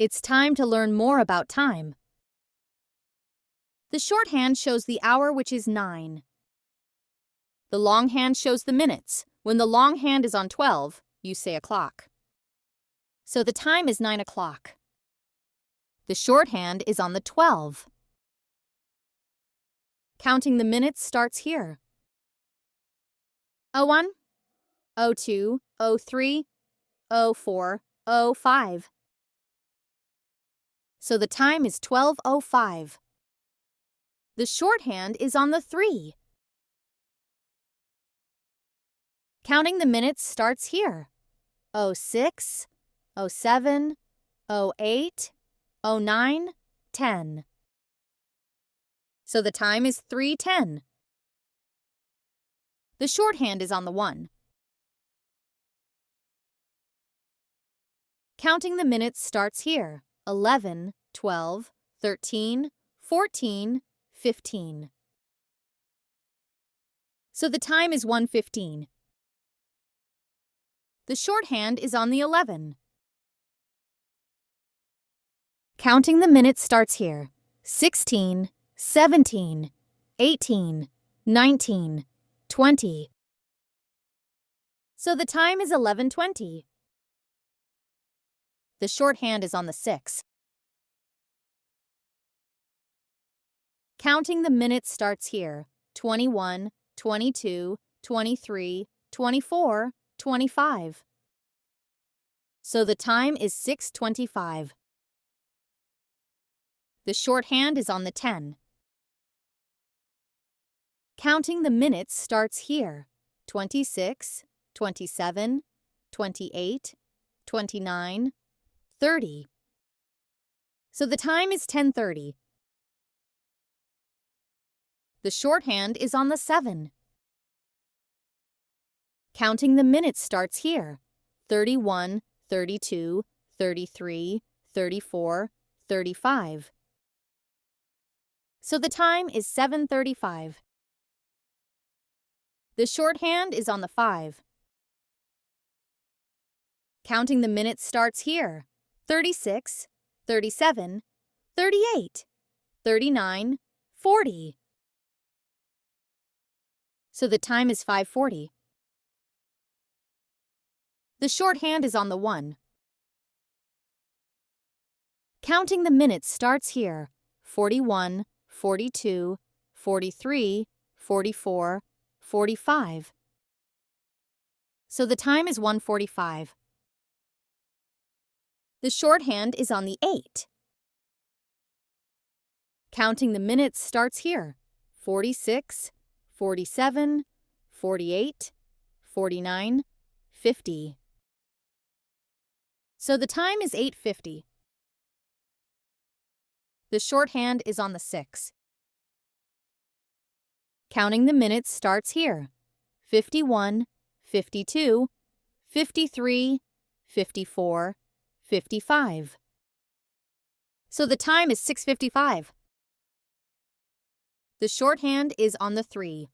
It's time to learn more about time. The shorthand shows the hour, which is 9. The longhand shows the minutes. When the longhand is on 12, you say o'clock. So the time is 9 o'clock. The shorthand is on the 12. Counting the minutes starts here. 01, 02, 03, 04, 05. So the time is 12:05. The shorthand is on the 3. Counting the minutes starts here. 06, 07, 08, 09, 10. So the time is 3:10. The shorthand is on the 1. Counting the minutes starts here. 11, 12, 13, 14, 15. So the time is 1:15. The shorthand is on the 11. Counting the minutes starts here. 16, 17, 18, 19, 20. So the time is 11:20. The shorthand is on the 6. Counting the minutes starts here. 21, 22, 23, 24, 25. So the time is 6:25. The shorthand is on the 10. Counting the minutes starts here. 26, 27, 28, 29, 30. So the time is 10:30. The shorthand is on the 7. Counting the minutes starts here. 31, 32, 33, 34, 35. So the time is 7:35. The shorthand is on the 5. Counting the minutes starts here. 36, 37, 38, 39, 40. So the time is 5:40. The shorthand is on the 1. Counting the minutes starts here. 41, 42, 43, 44, 45. So the time is 1:45. The shorthand is on the 8. Counting the minutes starts here. 46, 47, 48, 49, 50. So the time is 8:50. The shorthand is on the 6. Counting the minutes starts here. 51, 52, 53, 54, 55. So the time is 6:55. The shorthand is on the 3.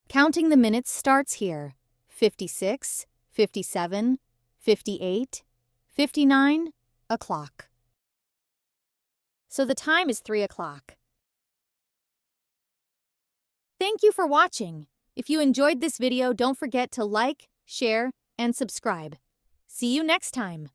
Counting the minutes starts here. 56, 57, 58, 59, o'clock. So the time is 3 o'clock. Thank you for watching. If you enjoyed this video, don't forget to like, share, and subscribe. See you next time.